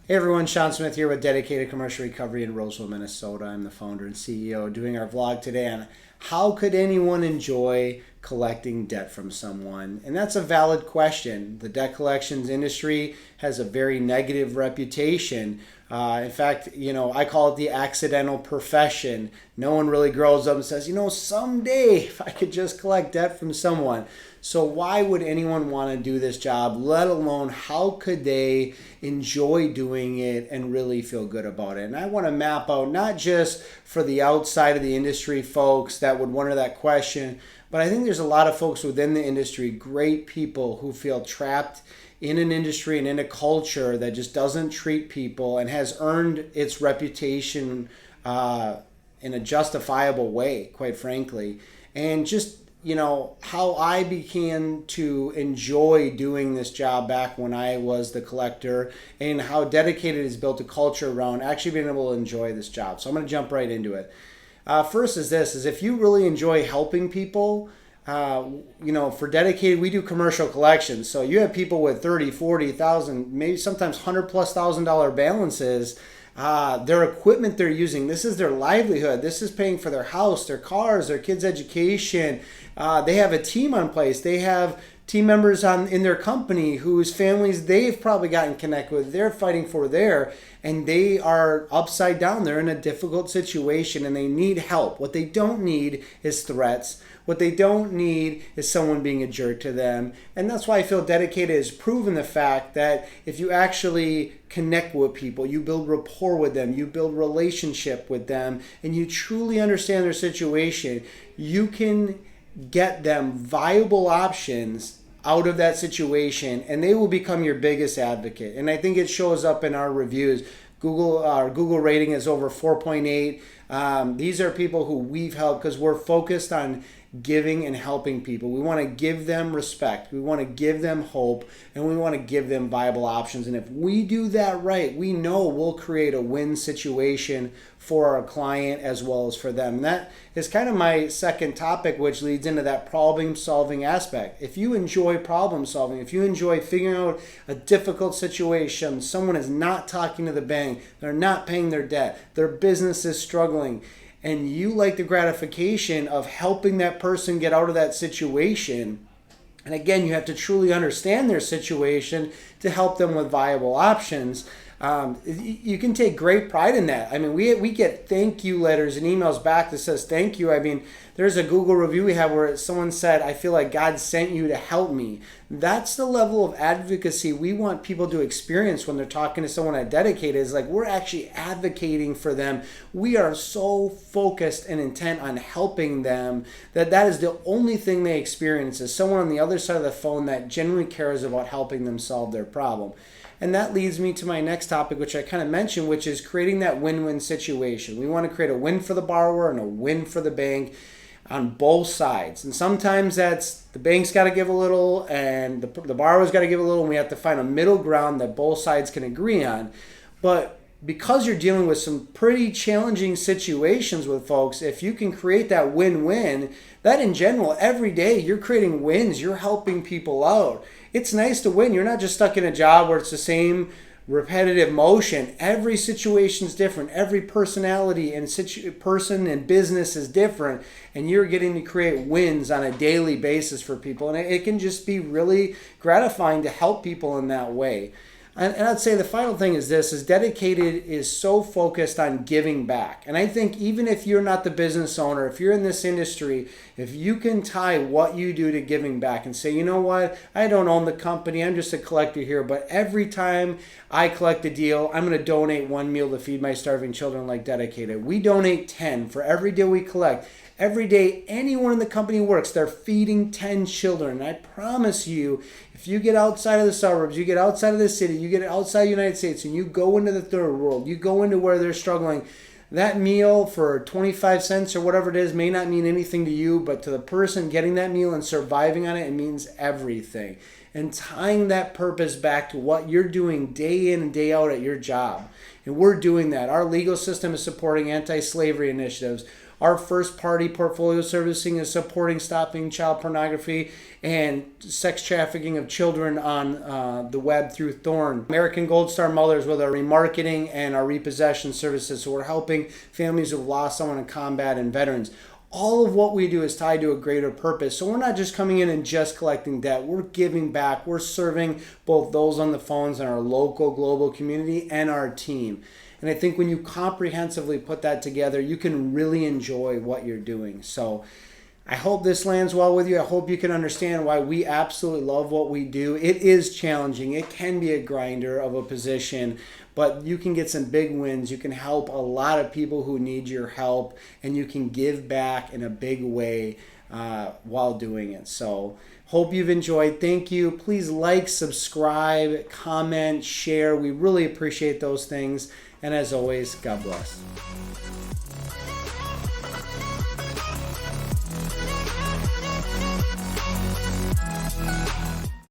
Hey everyone, Shawn Smith here with Dedicated Commercial Recovery in Roseville, Minnesota. I'm the founder and CEO doing our vlog today on how could anyone enjoy collecting debt from someone? And that's a valid question. The debt collections industry has a very negative reputation. In fact, I call it the accidental profession. No one really grows up and says, someday if I could just collect debt from someone. So why would anyone want to do this job, let alone how could they enjoy doing it and really feel good about it? And I want to map out not just for the outside of the industry folks that would wonder that question, but I think there's a lot of folks within the industry, great people who feel trapped in an industry and in a culture that just doesn't treat people and has earned its reputation in a justifiable way, quite frankly. And just how I began to enjoy doing this job back when I was the collector, and how Dedicated has built a culture around actually being able to enjoy this job. So I'm going to jump right into it. First is if you really enjoy helping people, for Dedicated, we do commercial collections. So you have people with 30, 40,000, maybe sometimes $100,000+ balances. Their equipment they're using, this is their livelihood. This is paying for their house, their cars, their kids' education. They have a team on place. They have team members in their company whose families they've probably gotten connected with. They're fighting for there, and they are upside down. They're in a difficult situation and they need help. What they don't need is threats. What they don't need is someone being a jerk to them. And that's why I feel Dedicated has proven the fact that if you actually connect with people, you build rapport with them, you build relationship with them, and you truly understand their situation, you can get them viable options out of that situation, and they will become your biggest advocate. And I think it shows up in our reviews. Our Google rating is over 4.8. These are people who we've helped because we're focused on giving and helping people. We want to give them respect. We want to give them hope, and we want to give them viable options. And if we do that right, we know we'll create a win situation for our client as well as for them. And that is kind of my second topic, which leads into that problem solving aspect. If you enjoy problem solving, if you enjoy figuring out a difficult situation, someone is not talking to the bank, they're not paying their debt, their business is struggling, and you like the gratification of helping that person get out of that situation. And again, you have to truly understand their situation to help them with viable options. You can take great pride in that. I mean, we get thank you letters and emails back that says thank you. I mean, there's a Google review we have where someone said, I feel like God sent you to help me. That's the level of advocacy we want people to experience when they're talking to someone at Dedicated. Is like we're actually advocating for them. We are so focused and intent on helping them that is the only thing they experience is someone on the other side of the phone that genuinely cares about helping them solve their problem. And that leads me to my next topic, which I kind of mentioned, which is creating that win-win situation. We want to create a win for the borrower and a win for the bank on both sides. And sometimes that's the bank's got to give a little and the borrower's got to give a little, and we have to find a middle ground that both sides can agree on. But because you're dealing with some pretty challenging situations with folks, if you can create that win-win, that in general, every day you're creating wins, you're helping people out. It's nice to win. You're not just stuck in a job where it's the same repetitive motion. Every situation is different. Every personality and person and business is different, and you're getting to create wins on a daily basis for people. And it can just be really gratifying to help people in that way. And I'd say the final thing is Dedicated is so focused on giving back. And I think even if you're not the business owner, if you're in this industry, if you can tie what you do to giving back and say, you know what, I don't own the company, I'm just a collector here, but every time I collect a deal, I'm going to donate one meal to feed my starving children like Dedicated. We donate 10 for every deal we collect. Every day anyone in the company works, they're feeding 10 children. And I promise you, if you get outside of the suburbs, you get outside of the city, you get outside the United States, and you go into the third world, you go into where they're struggling, that meal for 25 cents or whatever it is may not mean anything to you, but to the person getting that meal and surviving on it, it means everything. And tying that purpose back to what you're doing day in and day out at your job. And we're doing that. Our legal system is supporting anti-slavery initiatives. Our first party portfolio servicing is supporting stopping child pornography and sex trafficking of children on the web through Thorn. American Gold Star Mothers with our remarketing and our repossession services. So we're helping families who've lost someone in combat and veterans. All of what we do is tied to a greater purpose. So we're not just coming in and just collecting debt. We're giving back. We're serving both those on the phones in our local, global community and our team. And I think when you comprehensively put that together, you can really enjoy what you're doing. So I hope this lands well with you. I hope you can understand why we absolutely love what we do. It is challenging. It can be a grinder of a position, but you can get some big wins. You can help a lot of people who need your help, and you can give back in a big way while doing it. So hope you've enjoyed. Thank you. Please like, subscribe, comment, share. We really appreciate those things. And as always, God bless.